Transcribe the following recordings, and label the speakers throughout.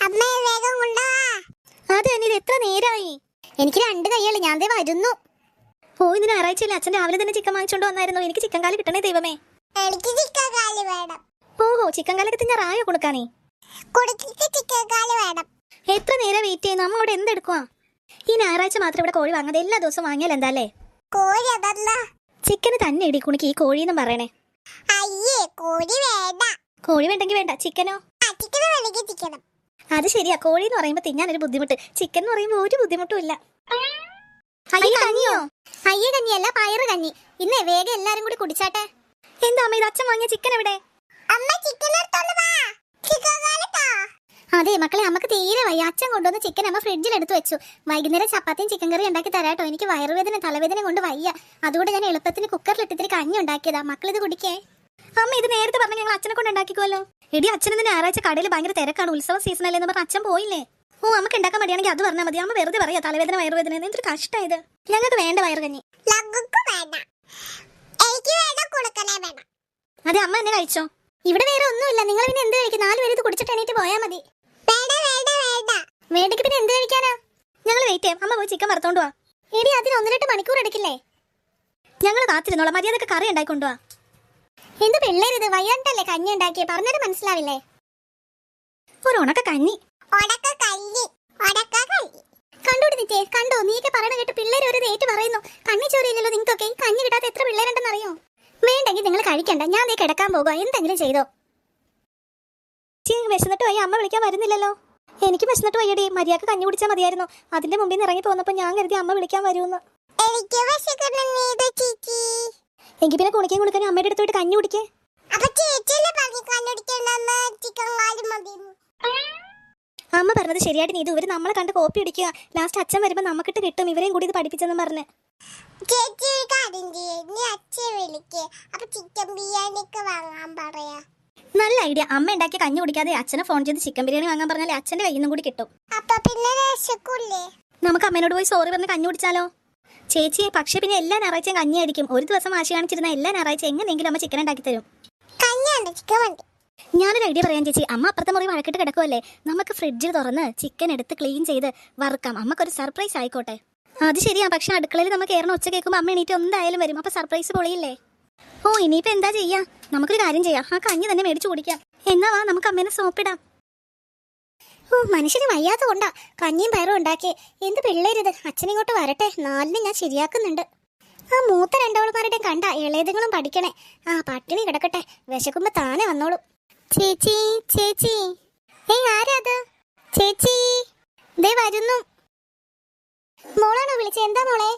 Speaker 1: അമ്മേ വേഗം കൊണ്ടുവാ.
Speaker 2: അതെ അനിൽ, എത്ര നേരായി? എനിക്ക് 2 കൈകള്, ഞാൻ ദേ വരുന്നു. ഓ, ഇന്ന് ഞായറാഴ്ചയല്ലേ, അച്ഛൻ രാവിലെ തന്നെ ചിക്കൻ വാങ്ങിച്ചോണ്ട് വന്നായിരുന്നു. എനിക്ക് ചിക്കൻ കാല് കിട്ടണേ ദൈവമേ.
Speaker 1: എനിക്ക് ചിക്കൻ കാല് വേണം.
Speaker 2: ഓഹോ, ചിക്കൻ കാലൊക്കെ തിന്നാ റായോ കൊടുക്കാനേ?
Speaker 1: കുടുക്കിക്ക് ചിക്കൻ കാല് വേണം.
Speaker 2: എത്ര നേരം വെയിറ്റ് ചെയ്യുന്നു? അമ്മ അവിടെ എന്തെടുക്കുവാ? ഈ ഞായറാഴ്ച മാത്രം ഇവിടെ കോഴി വാങ്ങാതെ എല്ലാ ദിവസവും വാങ്ങിയാൽ എന്താല്ലേ?
Speaker 1: കോഴി അതല്ല,
Speaker 2: ചിക്കന് തന്നെ ഇടി കുണിക്ക് ഈ കോഴിന്നും പറയണേ.
Speaker 1: അയ്യേ കോഴി വേണ്ട.
Speaker 2: കോഴി വേണ്ടെങ്കിൽ വേണ്ട, ചിക്കനോ?
Speaker 1: ചിക്കൻ വേണമെങ്കിൽ ചിക്കനും.
Speaker 2: അത് ശരിയാ, കോഴി എന്ന് പറയുമ്പോ തിന്നാനൊരു ബുദ്ധിമുട്ട്, ചിക്കൻ എന്ന് പറയുമ്പോ ഒരു ബുദ്ധിമുട്ടും ഇല്ല. അയ്യേ കഞ്ഞിയോ? അയ്യേ കഞ്ഞിയല്ല, പയറ് കഞ്ഞി. ഇന്നേ വേഗം എല്ലാരും കൂടി കുടിച്ചാട്ടെ. എന്താ അമ്മ ഇത്? അച്ഛൻ വാങ്ങിയ ചിക്കൻ എവിടെ?
Speaker 1: അമ്മ ചിക്കൻ എടുത്തോണ്ട് വാ. ചിക്കൻ കാല് താ.
Speaker 2: അതെ മക്കളെ, അമ്മക്ക് തീരെ വയ്യ. അച്ഛൻ കൊണ്ടുവന്ന ചിക്കൻ അമ്മ ഫ്രിഡ്ജിൽ എടുത്തു വെച്ചു. വൈകുന്നേരം ചപ്പാത്തിയും ചിക്കൻ കറി ഉണ്ടാക്കി തരാട്ടോ. എനിക്ക് വയറുവേദന തലവേദന കൊണ്ട് വയ്യ. അതുകൊണ്ട് ഞാൻ എളുപ്പത്തിന് കുക്കറിലിട്ട് ഇത്തിരി കഞ്ഞി ഉണ്ടാക്കിയതാ. മക്കളിത് കുടിക്കേ. അമ്മ ഇത് നേരത്തെ പറഞ്ഞ ഞങ്ങൾ അച്ഛനെ കൊണ്ട് ഉണ്ടാക്കിക്കോല്ലോ. എടി, അച്ഛനെന്ന് ഞായറാഴ്ച കടയിൽ ഭയങ്കര തിരക്കാണ്, ഉത്സവ സീസൺ അല്ലേ എന്ന് പറഞ്ഞ അച്ഛൻ പോയില്ലേ. ഓ, നമുക്ക് ഉണ്ടാക്കാൻ മടിയാണെങ്കിൽ അത് പറഞ്ഞാൽ മതി. അമ്മ വെറുതെ പറയാ തലവേദന വയറുവേദന. എന്തൊരു കഷ്ടമായത്. ഞങ്ങൾക്ക് വേണ്ട വയറ് കഞ്ഞി.
Speaker 1: വേണ്ട, എനിക്ക് വേണം, കൊടുക്കണേ വേണം.
Speaker 2: അതെ, അമ്മ എന്നെ കഴിച്ചോ? ഇവിടെ വേറെ ഒന്നുമില്ല. നിങ്ങൾ പിന്നെ എന്ത് കഴിക്കും? 4 പേര് ഇത് കുടിച്ചിട്ട് എണീറ്റ് പോയാൽ മതി.
Speaker 1: വേണ്ട വേണ്ട വേണ്ട.
Speaker 2: വേണ്ടെങ്കിൽ പിന്നെ എന്ത് കഴിക്കാനാ? ഞങ്ങൾ വെയിറ്റ് ചെയ്യാം. അമ്മ പോയി ചിക്കൻ വറുത്തോണ്ട് വാ. എടി, അതിന് 1-2 മണിക്കൂർ എടുക്കില്ലേ? ഞങ്ങൾ കാത്തിരുന്നോളാം. മര്യാദക്ക് കറി ഉണ്ടായിക്കൊണ്ടുവാ. എന്ത് പിള്ളേരിത്, വയ്യാണ്ടല്ലേ കഞ്ഞി ഉണ്ടാക്കിയേ? പറഞ്ഞത് മനസ്സിലാവില്ലേ? ഒരു ഉണക്ക കഞ്ഞി.
Speaker 1: ഉണക്ക കഞ്ഞി, ഉണക്ക കഞ്ഞി.
Speaker 2: കണ്ടോടി നിറ്റേ, കണ്ടോ? നീയൊക്കെ പറയണ കേട്ട് പിള്ളേർ ഒരു തേറ്റ് പറയുന്നു. കണ്ണി ചോറിയില്ലല്ലോ നിങ്ങൾക്കൊക്കെ. ഈ കഞ്ഞി കിട്ടാത്ത എത്ര പിള്ളേരുണ്ടെന്ന് അറിയോ? വേണ്ടെങ്കിൽ നിങ്ങൾ കഴിക്കണ്ട, ഞാൻ നീ കിടക്കാൻ പോകുക. എന്തെങ്കിലും ചെയ്തോ. വിശന്നിട്ട് വയ്യ, അമ്മ വിളിക്കാൻ വരുന്നില്ലല്ലോ. എനിക്ക് വിശന്നിട്ട് വയ്യടി. മര്യാദക്ക് കഞ്ഞി കുടിച്ചാൽ മതിയായിരുന്നു. അതിന്റെ മുമ്പിൽ നിന്ന് ഇറങ്ങി പോന്നപ്പോ ഞാൻ കരുതി അമ്മ വിളിക്കാൻ വരുമെന്ന്.
Speaker 1: എനിക്ക് വിശക്കുന്നുണ്ട് ചേച്ചി.
Speaker 2: എങ്കിൽ പിന്നെ കുണിക്കാൻ കൊടുക്കാൻ അമ്മയുടെ അടുത്ത് പോയിട്ട് കഞ്ഞി കുടിക്കേ.
Speaker 1: അപ്പൊ ചേച്ചിയല്ലേ പറഞ്ഞു കഞ്ഞുടിക്കണ്ടെന്ന്, ചിക്കൻ കാല് മതി.
Speaker 2: അമ്മ പറഞ്ഞത് ശരിയായിട്ട്. നീ ഇത് ഇവര് നമ്മളെ കണ്ട് കോപ്പി അടിക്കുക. ലാസ്റ്റ് അച്ഛൻ വരുമ്പോ നമുക്കിട്ട് കിട്ടും. ഇവരെയും കൂടി ഇത് പഠിപ്പിച്ചെന്ന് പറഞ്ഞ്.
Speaker 1: ചേച്ചി ഒരു കാര്യം ചെയ്യേ, നീ അച്ഛയെ വിളിക്കേ. അപ്പൊ ചിക്കൻ ബിരിയാണിക്ക് വാങ്ങാൻ പറയാ.
Speaker 2: നല്ല ഐഡിയ. അമ്മ ഉണ്ടാക്കിയ കഞ്ഞി കുടിക്കാതെ അച്ഛനെ ഫോൺ ചെയ്ത് ചിക്കൻ ബിരിയാണി വാങ്ങാൻ പറഞ്ഞാൽ അച്ഛന്റെ കയ്യിൽ നിന്നും കൂടി കിട്ടും.
Speaker 1: അപ്പൊ പിന്നെ വിശക്കൂല്ലേ?
Speaker 2: നമുക്ക് അമ്മേനോട് പോയി സോറി പറഞ്ഞ് കഞ്ഞി കുടിച്ചാലോ? ചേച്ചി, പക്ഷെ പിന്നെ എല്ലാ ഞായറാഴ്ചയും കഞ്ഞിയായിരിക്കും. ഒരു ദിവസം വാശി കാണിച്ചിരുന്ന എല്ലാ ഞായറാഴ്ച എങ്ങനെയെങ്കിലും അമ്മ ചിക്കൻ ഉണ്ടാക്കി തരും.
Speaker 1: കഞ്ഞിയുണ്ട്, ചിക്കൻ വേണ്ടി.
Speaker 2: ഞാനൊരു ഐഡിയ പറയാൻ ചേച്ചി. അമ്മ അപ്പുറത്തെ മുറി വഴക്കിട്ട് കിടക്കുമല്ലേ, നമുക്ക് ഫ്രിഡ്ജിൽ തുറന്ന് ചിക്കൻ എടുത്ത് ക്ലീൻ ചെയ്ത് വറുക്കാം. അമ്മക്കൊരു സർപ്രൈസ് ആയിക്കോട്ടെ. അത് ശരിയാ, പക്ഷെ അടുക്കളയിൽ നമുക്ക് കയറണ ഒച്ച കേൾക്കുമ്പോൾ അമ്മ എണീറ്റ് എന്തായാലും വരും. അപ്പൊ സർപ്രൈസ് പൊളിയില്ലേ? ഓ, ഇനിയിപ്പോ എന്താ ചെയ്യാ? നമുക്കൊരു കാര്യം ചെയ്യാം, ആ കഞ്ഞി തന്നെ മേടിച്ചു കുടിക്കാം. എന്നാ വാ, നമുക്ക് അമ്മേനെ സോപ്പിടാം. ഓ, മനുഷ്യന് വയ്യാത്ത കൊണ്ടാ കഞ്ഞിയും പയറും ഉണ്ടാക്കി. എന്ത് പിള്ളേരിത്. അച്ഛനിങ്ങോട്ട് വരട്ടെ, 4ന് ഞാൻ ശരിയാക്കുന്നുണ്ട്. ആ മൂത്ത 2 കണ്ട ഇളയതുങ്ങളും പഠിക്കണേ. ആ പട്ടിണി കിടക്കട്ടെ, വിശക്കുമ്പോ താനെ വന്നോളൂ. ചേച്ചി, ചേച്ചി. ഏയ്, ആരാ അത്? ചേച്ചി ദേ വരുന്നു. മോളാണോ വിളിച്ചത്? എന്താ മോളെ?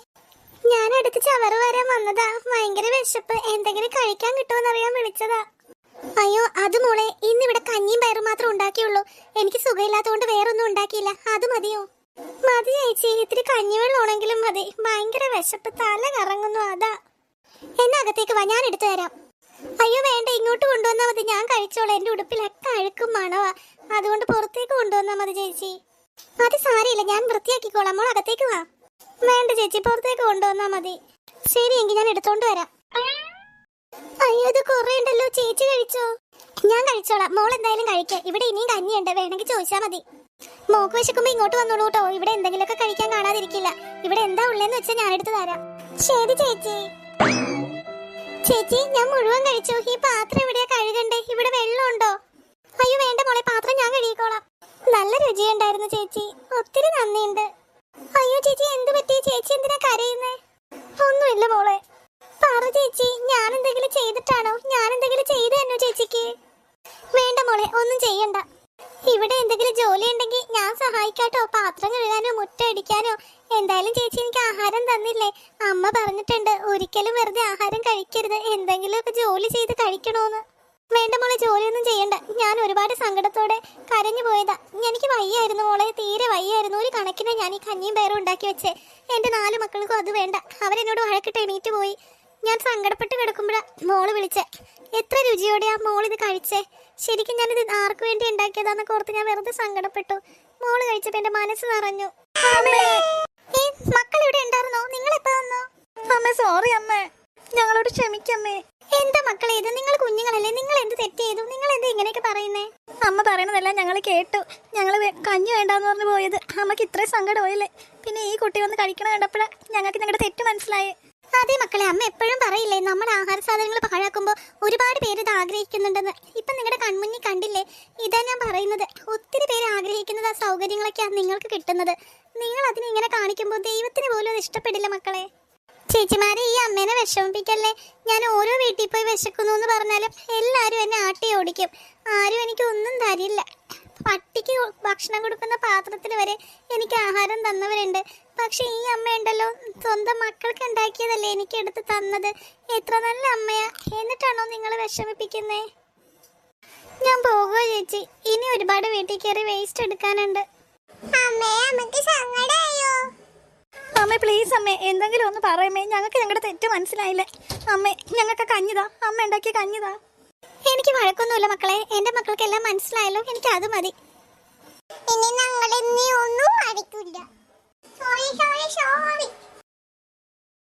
Speaker 2: ഞാൻ അടുത്ത് ചവറ് വരാൻ വന്നതാ. ഭയങ്കര വിശപ്പ്, എന്തെങ്കിലും കഴിക്കാൻ കിട്ടുമെന്നറിയാൻ വിളിച്ചതാ. അയ്യോ അത് മോളെ, ഇന്നിവിടെ കഞ്ഞിയും പയറും മാത്രം ഉണ്ടാക്കിയുള്ളൂ. എനിക്ക് സുഖമില്ലാത്തതുകൊണ്ട് വേറൊന്നും ഉണ്ടാക്കിയില്ല. അത് മതിയോ? മതി ചേച്ചി, ഇത്തിരി കഞ്ഞിവെള്ളമാണെങ്കിലും മതി. ഭയങ്കര വിശപ്പ്, തല കറങ്ങുന്നു, അതാ. എന്നാ അകത്തേക്ക് വാ, ഞാൻ എടുത്തു തരാം. അയ്യോ വേണ്ട, ഇങ്ങോട്ട് കൊണ്ടുവന്നാ മതി, ഞാൻ കഴിച്ചോളാം. എന്റെ ഉടുപ്പിലൊക്കെ അഴുക്കും മണവാ, അതുകൊണ്ട് പുറത്തേക്ക് കൊണ്ടുവന്നാ മതി ചേച്ചി. അത് സാരമില്ല, ഞാൻ വൃത്തിയാക്കിക്കോളാം. മോൾ അകത്തേക്ക് വാ. വേണ്ട ചേച്ചി, പുറത്തേക്ക് കൊണ്ടുവന്നാ മതി. ശരി, എങ്കിൽ ഞാൻ എടുത്തോണ്ട് വരാം. അയ്യോ ഇത് കുറെ ഉണ്ടല്ലോ. ചേച്ചി കഴിച്ചോ? ഞാൻ കഴിച്ചോളാം. മോൾ എന്തായാലും കഴിക്കാം. ഇവിടെ ഇനിയും കഞ്ഞിയുണ്ട്, വേണമെങ്കിൽ ചോദിച്ചാൽ മതി. മോക്ക് വിശക്കുമ്പോ ഇങ്ങോട്ട് വന്നോളൂ കേട്ടോ. ഇവിടെ എന്തെങ്കിലുമൊക്കെ കഴിക്കാൻ കാണാതിരിക്കില്ല. ഇവിടെ എന്താ ഉള്ളതെന്ന് വെച്ചാൽ ഞാൻ എടുത്തു തരാം. ശരി ചേച്ചി. ചേച്ചി, ഞാൻ മുഴുവൻ കഴിച്ചു. ഈ പാത്രം എവിടെയാ കഴുകണ്ടേ? ഇവിടെ വെള്ളമുണ്ടോ? അയ്യോ വേണ്ട മോളെ, പാത്രം ഞാൻ കഴുകിക്കോളാം. നല്ല രുചിയുണ്ടായിരുന്നു ചേച്ചി, ഒത്തിരി നന്ദിയുണ്ട്. അയ്യോ ചേച്ചി, എന്ത് പറ്റി? ചേച്ചി എന്തിനാ കരയുന്നേ? ഒന്നുമില്ല മോളെ. പറ ചേച്ചി, ഞാൻ എന്തെങ്കിലും ചെയ്തിട്ടാണോ? ഞാൻ എന്തെങ്കിലും ചെയ്തു തന്നോ ചേച്ചിക്ക്? വേണ്ട മോളെ, ഒന്നും ചെയ്യണ്ട. ഇവിടെ എന്തെങ്കിലും ജോലി ഉണ്ടെങ്കിൽ ഞാൻ സഹായിക്കാട്ടോ. പാത്രം കഴുകാനോ മുറ്റടിക്കാനോ. എന്തായാലും ചേച്ചി എനിക്ക് ആഹാരം തന്നില്ലേ? അമ്മ പറഞ്ഞിട്ടുണ്ട് ഒരിക്കലും വെറുതെ ആഹാരം കഴിക്കരുത്, എന്തെങ്കിലുമൊക്കെ ജോലി ചെയ്ത് കഴിക്കണോന്ന്. വേണ്ട മോളെ, ജോലിയൊന്നും ചെയ്യണ്ട. ഞാൻ ഒരുപാട് സങ്കടത്തോടെ കരഞ്ഞു പോയതാ. എനിക്ക് വയ്യായിരുന്നു മോളെ, തീരെ വയ്യായിരുന്നു. ഒരു കണക്കിന് ഞാൻ ഈ കഞ്ഞിയും പയറും ഉണ്ടാക്കി വെച്ചേ. എന്റെ 4 മക്കൾക്കും അത് വേണ്ട. അവരെന്നോട് വഴക്കിട്ട് എണീറ്റ് പോയി. ഞാൻ സങ്കടപ്പെട്ട് കിടക്കുമ്പോഴാ മോള് വിളിച്ചേ. എത്ര രുചിയോടെയാ മോളിത് കഴിച്ചേ. ശരിക്കും ഞാനിത് ആർക്ക് വേണ്ടി ഉണ്ടാക്കിയതാന്നൊക്കെ ഓർത്ത് ഞാൻ വെറുതെ സങ്കടപ്പെട്ടു. മോള് കഴിച്ചപ്പോ എന്റെ മനസ്സ് നിറഞ്ഞു. മക്കൾ ഇവിടെ ഉണ്ടായിരുന്നോ? നിങ്ങൾ എപ്പോ വന്നു? അമ്മ സോറി അമ്മേ, ഞങ്ങളോട് ക്ഷമിക്കമ്മേ. എന്താ മക്കളെ ഇത്? നിങ്ങൾ കുഞ്ഞുങ്ങളല്ലേ, നിങ്ങൾ എന്ത് തെറ്റ് ചെയ്തു? നിങ്ങൾ എന്താ ഇങ്ങനെയൊക്കെ പറയുന്നേ? അമ്മ പറയണതെല്ലാം ഞങ്ങൾ കേട്ടു. ഞങ്ങൾ കഞ്ഞി വേണ്ടാന്ന് പറഞ്ഞു പോയത്. അമ്മക്ക് ഇത്രയും സങ്കടമായില്ലേ? പിന്നെ ഈ കുട്ടി വന്ന് കഴിക്കണ കണ്ടപ്പോഴാണ് ഞങ്ങൾക്ക് ഞങ്ങളുടെ തെറ്റ് മനസ്സിലായേ. അതെ മക്കളെ, അമ്മ എപ്പോഴും പറയില്ലേ നമ്മുടെ ആഹാര സാധനങ്ങൾ പാഴാക്കുമ്പോൾ ഒരുപാട് പേര് ഇത് ആഗ്രഹിക്കുന്നുണ്ടെന്ന്. ഇപ്പം നിങ്ങളുടെ കൺമുന്നിൽ കണ്ടില്ലേ? ഇതാ ഞാൻ പറയുന്നത്. ഒത്തിരി പേര് ആഗ്രഹിക്കുന്നത് ആ സൗകര്യങ്ങളൊക്കെയാണ് നിങ്ങൾക്ക് കിട്ടുന്നത്. നിങ്ങൾ അതിനെ ഇങ്ങനെ കാണിക്കുമ്പോൾ ദൈവത്തിന് പോലും അത് ഇഷ്ടപ്പെടില്ല മക്കളെ. ചേച്ചിമാരെ, ഈ അമ്മേനെ വിഷമിപ്പിക്കല്ലേ. ഞാൻ ഓരോ വീട്ടിൽ പോയി വിശക്കുന്നു എന്ന് പറഞ്ഞാലും എല്ലാവരും എന്നെ ആട്ടി ഓടിക്കും. ആരും എനിക്ക് ഒന്നും തരില്ല. പട്ടിക്ക് ഭക്ഷണം കൊടുക്കുന്ന പാത്രത്തിൽ വരെ എനിക്ക് ആഹാരം തന്നവരുണ്ട്. പക്ഷെ ഈ അമ്മയുണ്ടല്ലോ, സ്വന്തം മക്കൾക്ക് ഉണ്ടാക്കിയതല്ലേ എനിക്ക് എടുത്ത് തന്നത്. എത്ര നല്ല അമ്മയാ. എന്നിട്ടാണോ നിങ്ങൾ വിഷമിപ്പിക്കുന്നേ? ഞാൻ പോകുക ചേച്ചി. ഇനി ഒരുപാട് വീട്ടിൽ കയറി വേസ്റ്റ് എടുക്കാനുണ്ട്.
Speaker 1: അമ്മേ, അമ്മക്ക് സങ്കടായോ?
Speaker 2: അമ്മേ പ്ലീസ് അമ്മേ, എന്തെങ്കിലും ഒന്ന് പറയമേ. ഞങ്ങൾക്ക് ഞങ്ങളുടെ തെറ്റ് മനസ്സിലായില്ലേ അമ്മേ. ഞങ്ങൾക്ക് കഞ്ഞിതാ, അമ്മ ഉണ്ടാക്കിയ കഞ്ഞിതാ. എനിക്ക് വഴക്കൊന്നുമില്ല മക്കളെ. എൻ്റെ മക്കൾക്കെല്ലാം മനസ്സിലായല്ലോ. എനിക്ക് അത് മതി.